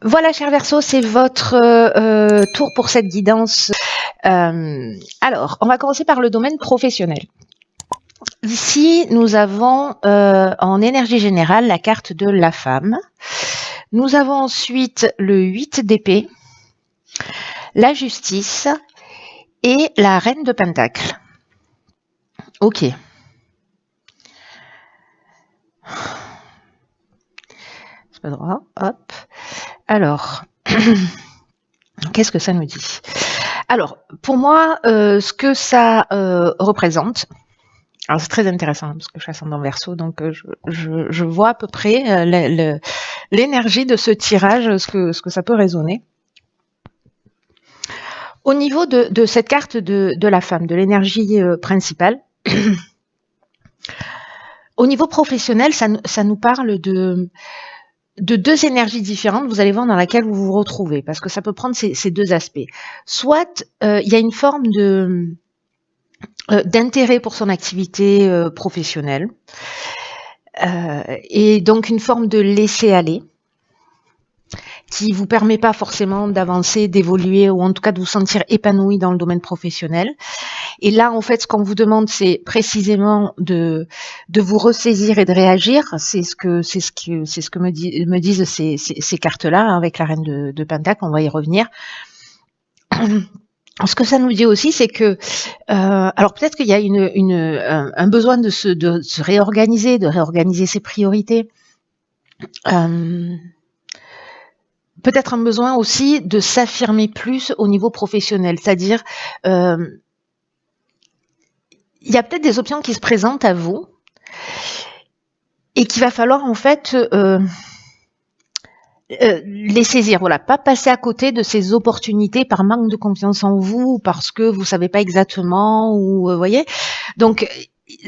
Voilà, cher Verseau, c'est votre tour pour cette guidance. Alors, on va commencer par le domaine professionnel. Ici, nous avons en énergie générale la carte de la femme. Nous avons ensuite le 8 d'épée, la justice et la reine de pentacle. Ok. C'est pas droit. Hop. Alors, qu'est-ce que ça nous dit? Alors, pour moi, ce que ça représente, alors c'est très intéressant parce que je suis ascendant Verseau, donc je vois à peu près l'énergie de ce tirage, ce que ça peut résonner. Au niveau de cette carte de la femme, de l'énergie principale, au niveau professionnel, ça nous parle de deux énergies différentes, vous allez voir, dans laquelle vous vous retrouvez, parce que ça peut prendre ces deux aspects. Soit il y a une forme d'intérêt pour son activité professionnelle, et donc une forme de laisser-aller, qui vous permet pas forcément d'avancer, d'évoluer, ou en tout cas de vous sentir épanoui dans le domaine professionnel. Et là, en fait, ce qu'on vous demande, c'est précisément de vous ressaisir et de réagir. C'est ce que me disent ces cartes-là, hein, avec la reine de Pentacle. On va y revenir. Ce que ça nous dit aussi, c'est que, alors peut-être qu'il y a un besoin de se réorganiser, de réorganiser ses priorités. Peut-être un besoin aussi de s'affirmer plus au niveau professionnel, c'est-à-dire il y a peut-être des options qui se présentent à vous et qu'il va falloir en fait les saisir, voilà, pas passer à côté de ces opportunités par manque de confiance en vous, parce que vous savez pas exactement, ou voyez. Donc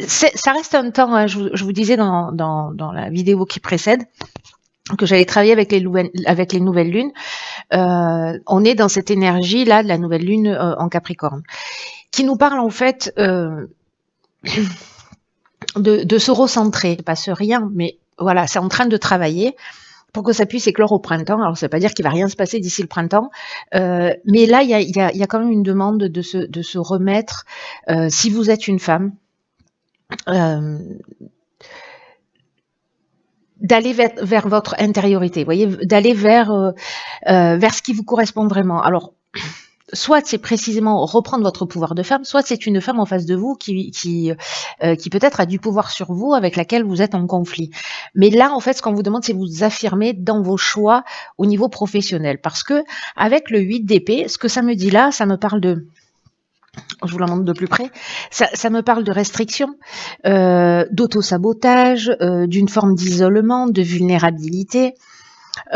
ça reste un temps, hein, je vous disais dans la vidéo qui précède que j'allais travailler avec les nouvelles lunes. On est dans cette énergie là de la nouvelle lune en Capricorne, qui nous parle en fait de se recentrer. Il ne passe rien, mais voilà, c'est en train de travailler pour que ça puisse éclore au printemps. Alors ça ne veut pas dire qu'il va rien se passer d'ici le printemps, mais là il y a quand même une demande de se remettre, si vous êtes une femme, d'aller vers votre intériorité, vous voyez, d'aller vers ce qui vous correspond vraiment. Alors, soit c'est précisément reprendre votre pouvoir de femme, soit c'est une femme en face de vous qui peut-être a du pouvoir sur vous, avec laquelle vous êtes en conflit. Mais là, en fait, ce qu'on vous demande, c'est vous affirmer dans vos choix au niveau professionnel. Parce que avec le 8 d'épée, ce que ça me dit là, ça me parle de... Je vous la montre de plus près. Ça me parle de restriction, d'auto-sabotage, d'une forme d'isolement, de vulnérabilité.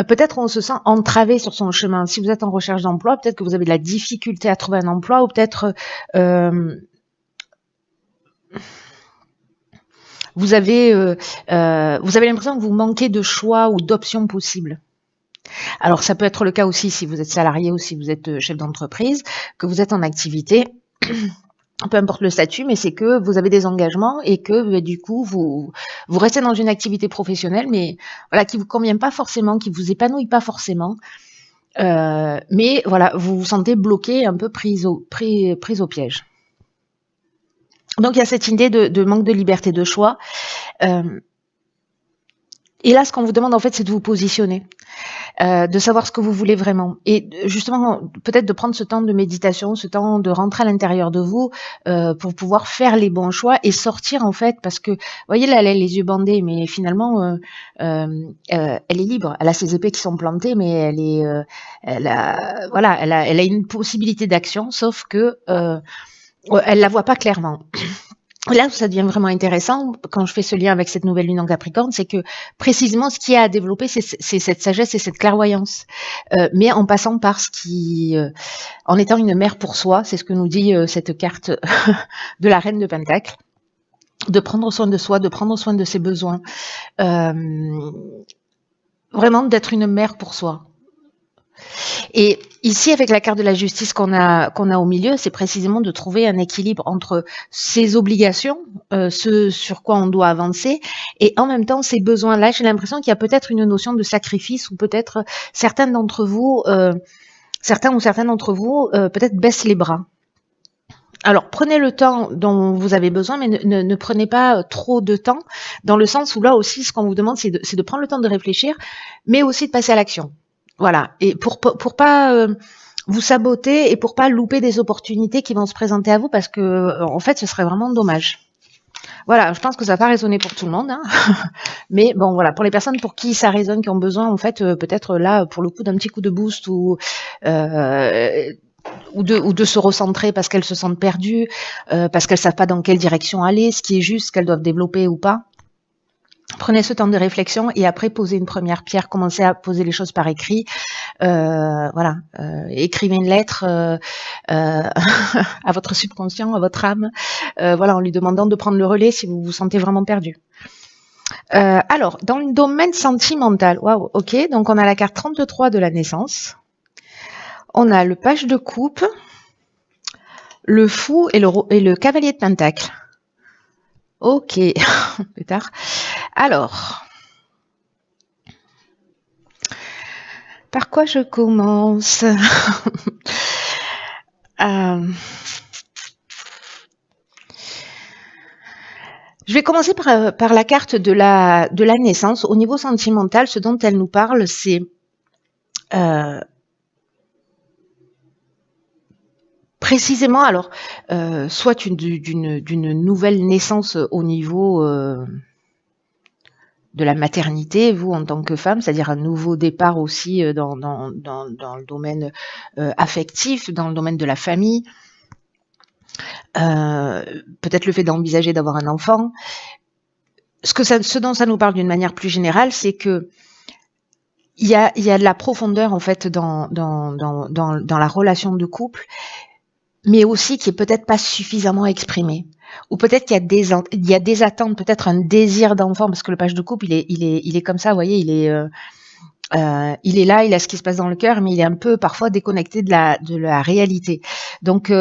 Peut-être on se sent entravé sur son chemin. Si vous êtes en recherche d'emploi, peut-être que vous avez de la difficulté à trouver un emploi, ou peut-être vous avez l'impression que vous manquez de choix ou d'options possibles. Alors ça peut être le cas aussi si vous êtes salarié ou si vous êtes chef d'entreprise, que vous êtes en activité, peu importe le statut, mais c'est que vous avez des engagements et que du coup vous restez dans une activité professionnelle, mais voilà, qui vous convient pas forcément, qui vous épanouit pas forcément. Mais voilà, vous vous sentez bloqué, un peu prise au piège. Donc il y a cette idée de manque de liberté de choix. Et là, ce qu'on vous demande en fait, c'est de vous positionner, de savoir ce que vous voulez vraiment, et justement peut-être de prendre ce temps de méditation, ce temps de rentrer à l'intérieur de vous, pour pouvoir faire les bons choix et sortir en fait, parce que vous voyez là, elle a les yeux bandés, mais finalement elle est libre, elle a ses épées qui sont plantées, mais elle a une possibilité d'action, sauf que elle la voit pas clairement. Là où ça devient vraiment intéressant, quand je fais ce lien avec cette nouvelle lune en Capricorne, c'est que précisément ce qu'il y a à développer, c'est cette sagesse et cette clairvoyance, mais en passant par ce qui, en étant une mère pour soi, c'est ce que nous dit cette carte de la reine de Pentacle, de prendre soin de soi, de prendre soin de ses besoins, vraiment d'être une mère pour soi. Et ici, avec la carte de la justice qu'on a au milieu, c'est précisément de trouver un équilibre entre ses obligations, ce sur quoi on doit avancer, et en même temps ses besoins. Là, j'ai l'impression qu'il y a peut-être une notion de sacrifice, ou peut-être certains d'entre vous, certains ou certaines d'entre vous, peut-être baissent les bras. Alors, prenez le temps dont vous avez besoin, mais ne prenez pas trop de temps, dans le sens où là aussi, ce qu'on vous demande, c'est de prendre le temps de réfléchir, mais aussi de passer à l'action. Voilà. Et pour pas vous saboter, et pour pas louper des opportunités qui vont se présenter à vous, parce que en fait, ce serait vraiment dommage. Voilà, je pense que ça va pas résonner pour tout le monde, hein. Mais bon, voilà, pour les personnes pour qui ça résonne, qui ont besoin, en fait, peut-être là, pour le coup, d'un petit coup de boost, ou de se recentrer parce qu'elles se sentent perdues, parce qu'elles savent pas dans quelle direction aller, ce qui est juste, ce qu'elles doivent développer ou pas. Prenez ce temps de réflexion et après posez une première pierre, commencez à poser les choses par écrit. Voilà, écrivez une lettre à votre subconscient, à votre âme, voilà, en lui demandant de prendre le relais si vous vous sentez vraiment perdu. Alors, dans le domaine sentimental, waouh, ok, donc on a la carte 33 de la naissance. On a le page de coupe, le fou et le cavalier de pentacle. Ok, plus tard. Alors, par quoi je commence? Je vais commencer par la carte de la naissance. Au niveau sentimental, ce dont elle nous parle, c'est précisément, alors, soit d'une nouvelle naissance au niveau de la maternité, vous en tant que femme, c'est-à-dire un nouveau départ aussi dans le domaine affectif, dans le domaine de la famille, peut-être le fait d'envisager d'avoir un enfant. Ce dont ça nous parle d'une manière plus générale, c'est que il y a de la profondeur en fait dans la relation de couple, mais aussi qui est peut-être pas suffisamment exprimée. Ou peut-être qu'il y a des attentes, peut-être un désir d'enfant, parce que le page de couple, il est comme ça, vous voyez, il est là, il a ce qui se passe dans le cœur, mais il est un peu parfois déconnecté de la réalité. Donc,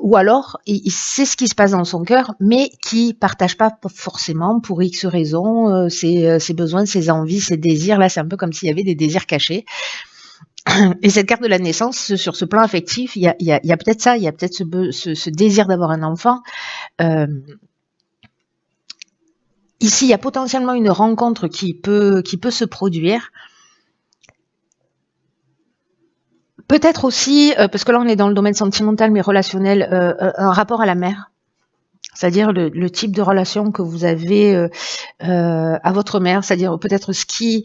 ou alors, il sait ce qui se passe dans son cœur, mais qui partage pas forcément pour X raisons ses besoins, ses envies, ses désirs. Là, c'est un peu comme s'il y avait des désirs cachés. Et cette carte de la naissance, sur ce plan affectif, il y a peut-être ça, il y a peut-être ce désir d'avoir un enfant. Ici, il y a potentiellement une rencontre qui peut se produire. Peut-être aussi, parce que là on est dans le domaine sentimental mais relationnel, un rapport à la mère. C'est-à-dire le type de relation que vous avez à votre mère, c'est-à-dire peut-être ce qui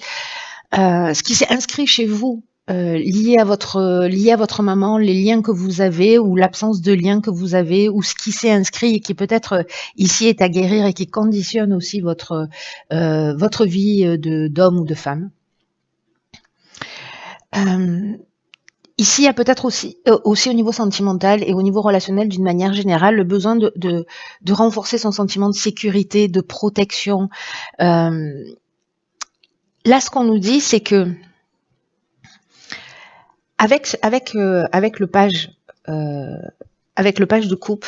s'est inscrit chez vous, lié à votre maman, les liens que vous avez ou l'absence de liens que vous avez, ou ce qui s'est inscrit et qui peut-être ici est à guérir et qui conditionne aussi votre vie d'homme ou de femme. Ici, il y a peut-être aussi au niveau sentimental et au niveau relationnel d'une manière générale, le besoin de renforcer son sentiment de sécurité, de protection. Là, ce qu'on nous dit, c'est que avec le page de coupe,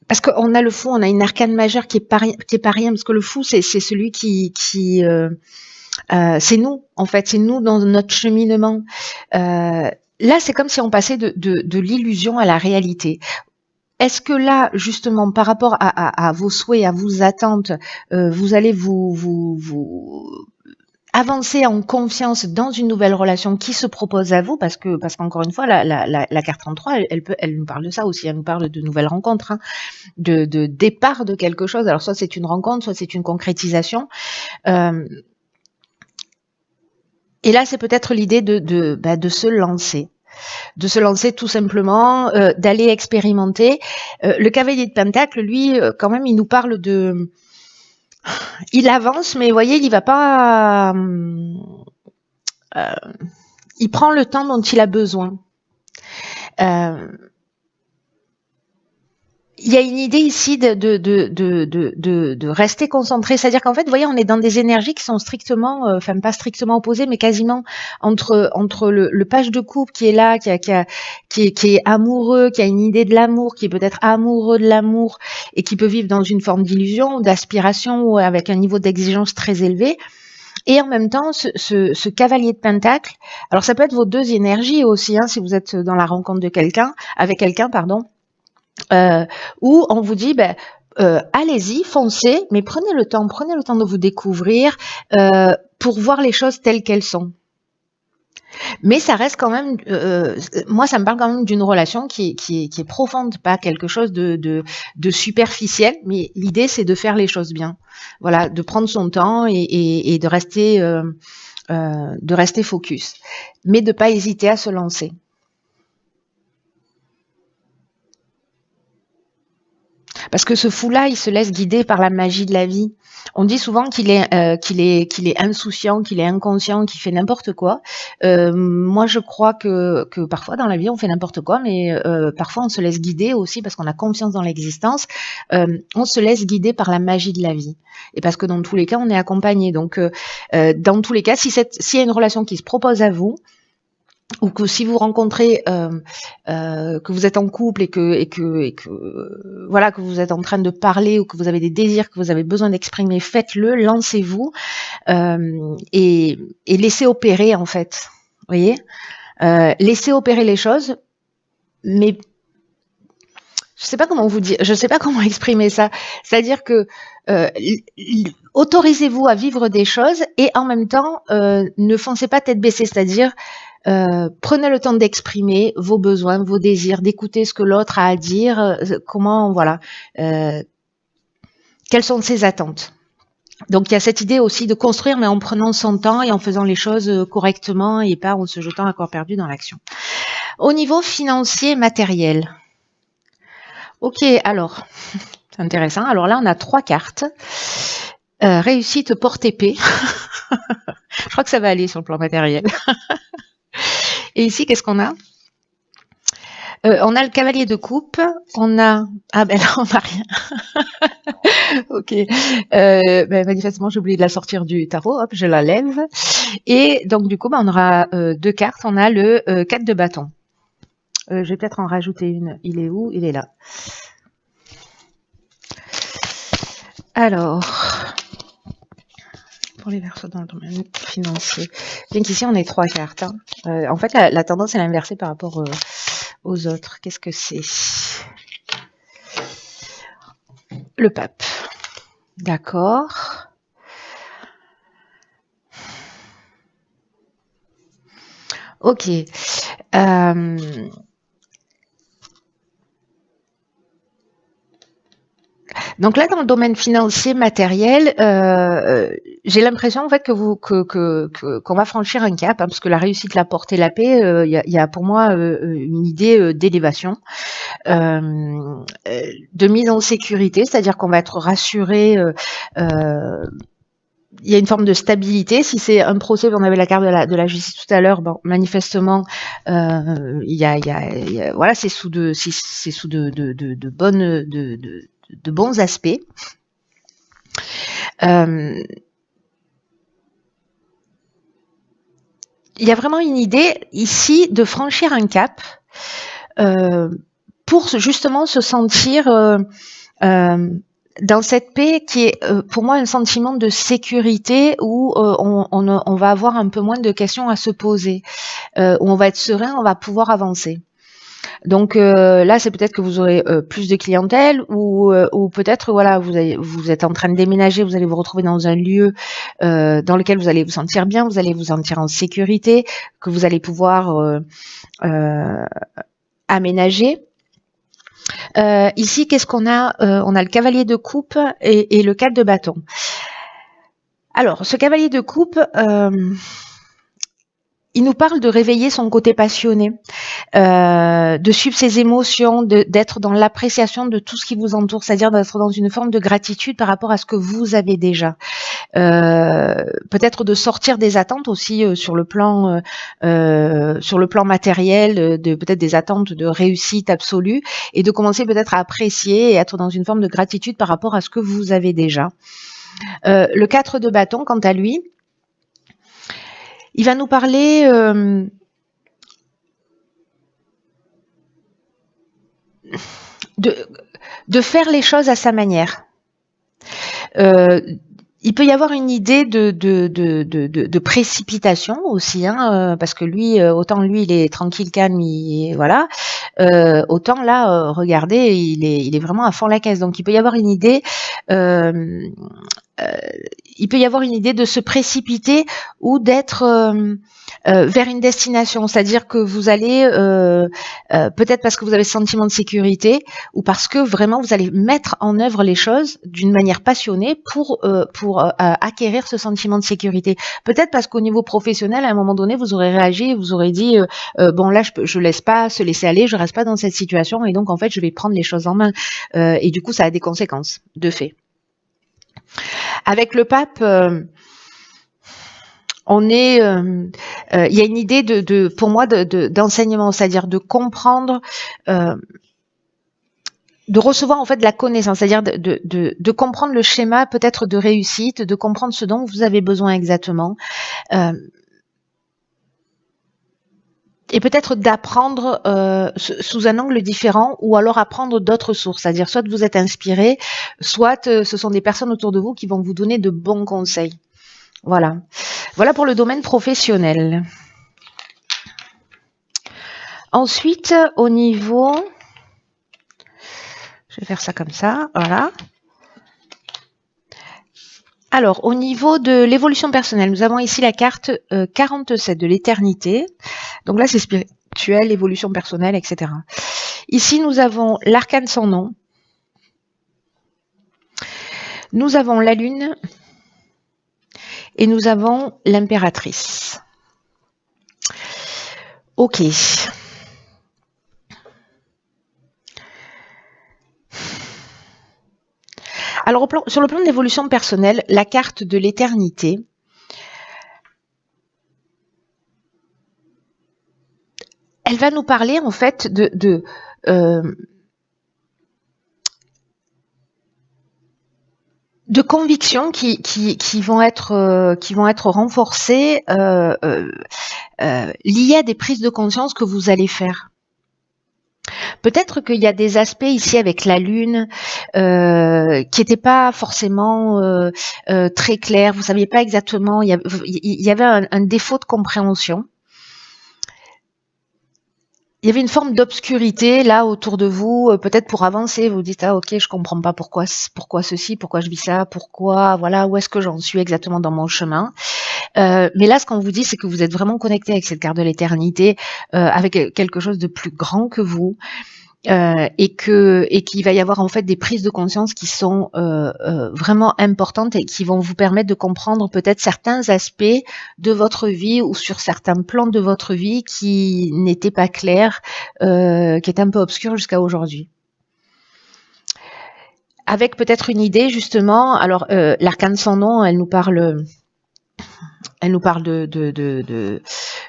parce qu'on a le fou, on a une arcane majeure qui est pas rien, parce que le fou, c'est celui qui c'est nous, en fait, c'est nous dans notre cheminement. Là, c'est comme si on passait de l'illusion à la réalité. Est-ce que là, justement, par rapport à vos souhaits, à vos attentes, vous allez vous avancer en confiance dans une nouvelle relation qui se propose à vous, parce qu'encore une fois, la carte 33, elle nous parle de ça aussi, elle nous parle de nouvelles rencontres, hein, de départ de quelque chose. Alors soit c'est une rencontre, soit c'est une concrétisation. Et là, c'est peut-être l'idée de se lancer. De se lancer tout simplement, d'aller expérimenter. Le cavalier de pentacle, lui, quand même, il nous parle de... Il avance, mais vous voyez, il va pas... il prend le temps dont il a besoin. Il y a une idée ici de rester concentré, c'est-à-dire qu'en fait, vous voyez, on est dans des énergies qui sont strictement, enfin pas strictement opposées, mais quasiment entre le page de coupe qui est là, qui est amoureux, qui a une idée de l'amour, qui est peut-être amoureux de l'amour et qui peut vivre dans une forme d'illusion ou d'aspiration ou avec un niveau d'exigence très élevé. Et en même temps, ce cavalier de pentacle, alors ça peut être vos deux énergies aussi, hein, si vous êtes dans la rencontre de quelqu'un, avec quelqu'un, pardon. Où on vous dit, allez-y, foncez, mais prenez le temps de vous découvrir pour voir les choses telles qu'elles sont. Mais ça reste quand même, moi ça me parle quand même d'une relation qui est profonde, pas quelque chose de superficiel, mais l'idée c'est de faire les choses bien. Voilà, de prendre son temps et de rester focus, mais de pas hésiter à se lancer. Parce que ce fou-là, il se laisse guider par la magie de la vie. On dit souvent qu'il est insouciant, qu'il est inconscient, qu'il fait n'importe quoi. Moi, je crois que parfois dans la vie, on fait n'importe quoi, mais parfois on se laisse guider aussi parce qu'on a confiance dans l'existence. On se laisse guider par la magie de la vie. Et parce que dans tous les cas, on est accompagné. Donc, dans tous les cas, s'il y a une relation qui se propose à vous, ou que si vous rencontrez que vous êtes en couple et que voilà, que vous êtes en train de parler ou que vous avez des désirs que vous avez besoin d'exprimer, faites-le, lancez-vous et laissez opérer en fait. Vous voyez, laissez opérer les choses, mais je sais pas comment vous dire, je sais pas comment exprimer ça. C'est-à-dire que autorisez-vous à vivre des choses et en même temps ne foncez pas tête baissée, c'est-à-dire prenez le temps d'exprimer vos besoins, vos désirs, d'écouter ce que l'autre a à dire, comment, voilà, quelles sont ses attentes. Donc il y a cette idée aussi de construire, mais en prenant son temps et en faisant les choses correctement et pas en se jetant à corps perdu dans l'action. Au niveau financier, matériel. Ok, alors, c'est intéressant. Alors là, on a 3 cartes. Réussite porte épée. Je crois que ça va aller sur le plan matériel. Et ici, qu'est-ce qu'on a? On a le cavalier de coupe, on a... Ah ben là, on n'a rien. Ok. Manifestement, j'ai oublié de la sortir du tarot. Hop, je la lève. Et donc, du coup, on aura 2 cartes. On a le 4 de bâton. Je vais peut-être en rajouter une. Il est où? Il est là. Alors... pour les Verseaux dans le domaine financier. Bien qu'ici, on ait 3 cartes. Hein. En fait, la tendance est l'inversée par rapport aux autres. Qu'est-ce que c'est? Le pape. D'accord. Ok. Donc là, dans le domaine financier, matériel, j'ai l'impression en fait qu'on va franchir un cap, hein, parce que la réussite, la portée, la paix, il y a pour moi une idée d'élévation, de mise en sécurité, c'est-à-dire qu'on va être rassuré. Il y a une forme de stabilité. Si c'est un procès, on avait la carte de la justice tout à l'heure, bon, manifestement, il y a voilà, c'est sous de bons aspects. Il y a vraiment une idée ici de franchir un cap pour justement se sentir dans cette paix qui est pour moi un sentiment de sécurité où on va avoir un peu moins de questions à se poser, où on va être serein, on va pouvoir avancer. Donc là, c'est peut-être que vous aurez plus de clientèle ou peut-être voilà, vous êtes en train de déménager, vous allez vous retrouver dans un lieu dans lequel vous allez vous sentir bien, vous allez vous sentir en sécurité, que vous allez pouvoir aménager. Ici, qu'est-ce qu'on a? On a le cavalier de coupe et le 4 de bâton. Alors, ce cavalier de coupe, il nous parle de réveiller son côté passionné, de suivre ses émotions, d'être dans l'appréciation de tout ce qui vous entoure, c'est-à-dire d'être dans une forme de gratitude par rapport à ce que vous avez déjà. peut-être de sortir des attentes aussi sur le plan matériel, de peut-être des attentes de réussite absolue, et de commencer peut-être à apprécier et être dans une forme de gratitude par rapport à ce que vous avez déjà. Le 4 de bâton, quant à lui, il va nous parler de faire les choses à sa manière. Il peut y avoir une idée de précipitation aussi, hein, parce que lui, autant lui, il est tranquille, calme, voilà. Autant là, regardez, il est vraiment à fond la caisse. Donc il peut y avoir une idée. Il peut y avoir une idée de se précipiter ou d'être vers une destination, c'est-à-dire que vous allez peut-être parce que vous avez ce sentiment de sécurité ou parce que vraiment vous allez mettre en œuvre les choses d'une manière passionnée pour acquérir ce sentiment de sécurité. Peut-être parce qu'au niveau professionnel, à un moment donné, vous aurez réagi et vous aurez dit bon là je laisse pas se laisser aller, je reste pas dans cette situation et donc en fait je vais prendre les choses en main et du coup ça a des conséquences de fait. Avec le pape, on est, il y a une idée pour moi d'enseignement, c'est-à-dire de comprendre, de recevoir en fait de la connaissance, c'est-à-dire de comprendre le schéma peut-être de réussite, de comprendre ce dont vous avez besoin exactement, et peut-être d'apprendre sous un angle différent ou alors apprendre d'autres sources, c'est-à-dire soit vous êtes inspiré, soit ce sont des personnes autour de vous qui vont vous donner de bons conseils. Voilà. Voilà pour le domaine professionnel. Ensuite, au niveau... Je vais faire ça comme ça, voilà. Alors, au niveau de l'évolution personnelle, nous avons ici la carte 47 de l'éternité. Donc là, c'est spirituel, évolution personnelle, etc. Ici, nous avons l'arcane sans nom. Nous avons la lune. Et nous avons l'impératrice. Ok. Alors, sur le plan de l'évolution personnelle, la carte de l'éternité, elle va nous parler en fait de convictions qui vont être renforcées liées à des prises de conscience que vous allez faire. Peut-être qu'il y a des aspects ici avec la lune qui n'étaient pas forcément très clairs. Vous saviez pas exactement. Il y avait un défaut de compréhension. Il y avait une forme d'obscurité là autour de vous, peut-être pour avancer, vous dites ah ok je comprends pas pourquoi ceci, pourquoi je vis ça, pourquoi voilà où est-ce que j'en suis exactement dans mon chemin. Mais là ce qu'on vous dit c'est que vous êtes vraiment connecté avec cette carte de l'éternité, avec quelque chose de plus grand que vous. Et qu'il va y avoir en fait des prises de conscience qui sont vraiment importantes et qui vont vous permettre de comprendre peut-être certains aspects de votre vie ou sur certains plans de votre vie qui n'étaient pas clairs, qui étaient un peu obscurs jusqu'à aujourd'hui. Avec peut-être une idée justement, alors l'arcane sans nom, elle nous parle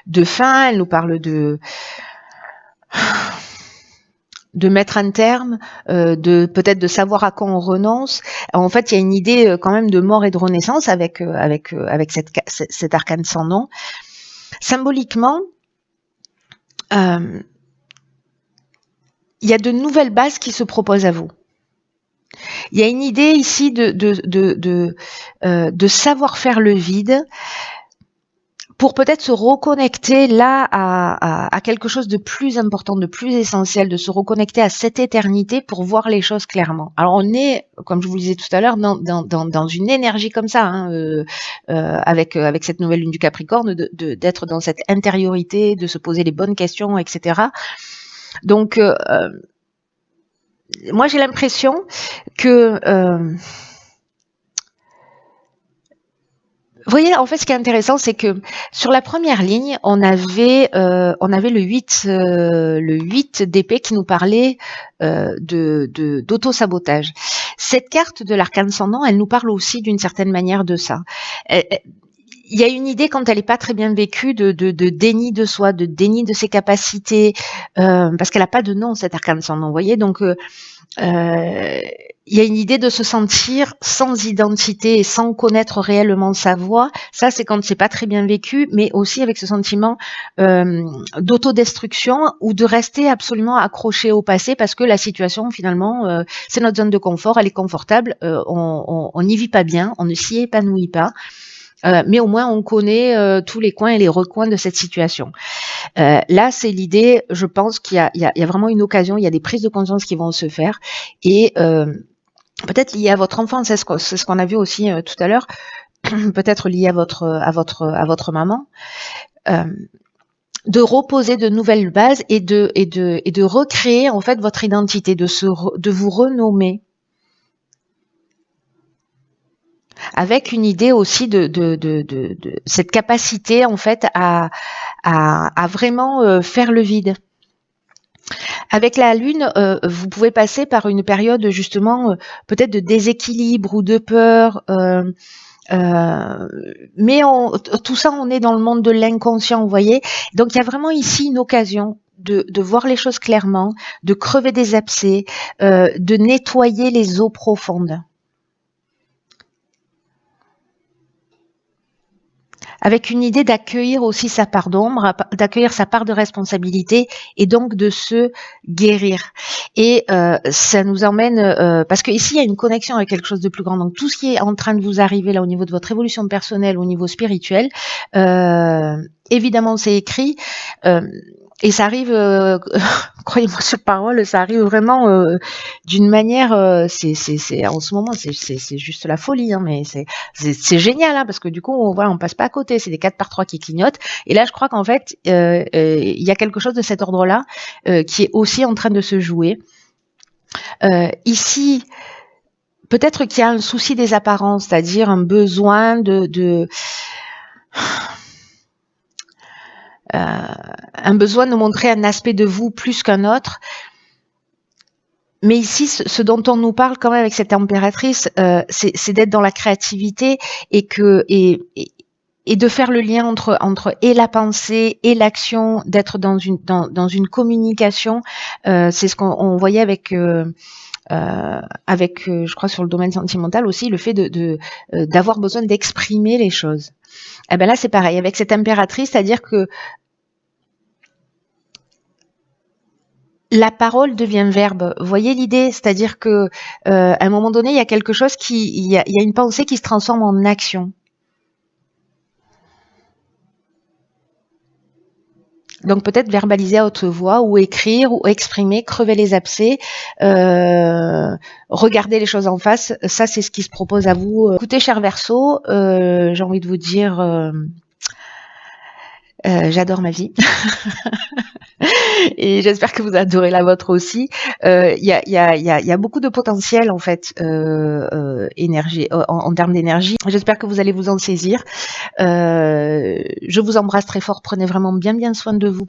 de fin, elle nous parle de mettre un terme, de peut-être de savoir à quoi on renonce. En fait, il y a une idée quand même de mort et de renaissance avec cet arcane sans nom. Symboliquement, il y a de nouvelles bases qui se proposent à vous. Il y a une idée ici de savoir faire le vide, pour peut-être se reconnecter là à quelque chose de plus important, de plus essentiel, de se reconnecter à cette éternité pour voir les choses clairement. Alors on est, comme je vous le disais tout à l'heure, dans une énergie comme ça, hein, avec cette nouvelle lune du Capricorne, d'être dans cette intériorité, de se poser les bonnes questions, etc. Donc moi j'ai l'impression que vous voyez, en fait, ce qui est intéressant, c'est que sur la première ligne, on avait le 8 d'épée qui nous parlait d'auto-sabotage. Cette carte de l'arcane ascendant, elle nous parle aussi d'une certaine manière de ça. Il y a une idée, quand elle n'est pas très bien vécue, de déni de soi, de déni de ses capacités, parce qu'elle n'a pas de nom, cette arcane ascendant, vous voyez. Donc, il y a une idée de se sentir sans identité et sans connaître réellement sa voix. Ça, c'est quand c'est pas très bien vécu, mais aussi avec ce sentiment d'autodestruction ou de rester absolument accroché au passé parce que la situation, finalement, c'est notre zone de confort, elle est confortable, on n'y vit pas bien, on ne s'y épanouit pas. Mais au moins on connaît tous les coins et les recoins de cette situation. Là, c'est l'idée, je pense qu'il y a vraiment une occasion, il y a des prises de conscience qui vont se faire et peut-être lié à votre enfance, c'est ce qu'on a vu aussi tout à l'heure, peut-être lié à votre maman, de reposer de nouvelles bases et de recréer en fait votre identité, de vous renommer. Avec une idée aussi de cette capacité en fait à vraiment faire le vide. Avec la Lune, vous pouvez passer par une période justement peut-être de déséquilibre ou de peur, mais tout ça, on est dans le monde de l'inconscient, vous voyez. Donc il y a vraiment ici une occasion de voir les choses clairement, de crever des abcès, de nettoyer les eaux profondes. Avec une idée d'accueillir aussi sa part d'ombre, d'accueillir sa part de responsabilité et donc de se guérir. Et ça nous emmène, parce que ici il y a une connexion avec quelque chose de plus grand. Donc tout ce qui est en train de vous arriver là au niveau de votre évolution personnelle, au niveau spirituel, évidemment c'est écrit. Et ça arrive, croyez-moi sur parole, ça arrive vraiment d'une manière, c'est en ce moment, c'est juste la folie, hein, mais c'est génial, hein, parce que du coup, on passe pas à côté, c'est des 4x3 qui clignotent. Et là, je crois qu'en fait, il y a quelque chose de cet ordre-là qui est aussi en train de se jouer. Ici, peut-être qu'il y a un souci des apparences, c'est-à-dire un besoin un besoin de montrer un aspect de vous plus qu'un autre. Mais ici, ce dont on nous parle quand même avec cette impératrice, c'est d'être dans la créativité et de faire le lien entre et la pensée et l'action, d'être dans une communication. C'est ce qu'on voyait avec je crois sur le domaine sentimental aussi, le fait d'avoir besoin d'exprimer les choses. Et ben là, c'est pareil avec cette impératrice, c'est-à-dire que la parole devient verbe. Vous voyez l'idée, c'est-à-dire que à un moment donné, il y a quelque chose il y a une pensée qui se transforme en action. Donc peut-être verbaliser à haute voix ou écrire ou exprimer, crever les abcès, regarder les choses en face. Ça, c'est ce qui se propose à vous. Écoutez, cher Verseau, j'ai envie de vous dire, j'adore ma vie. Et j'espère que vous adorez la vôtre aussi. Il y a beaucoup de potentiel en fait, énergie, en termes d'énergie. J'espère que vous allez vous en saisir. Je vous embrasse très fort. Prenez vraiment bien soin de vous.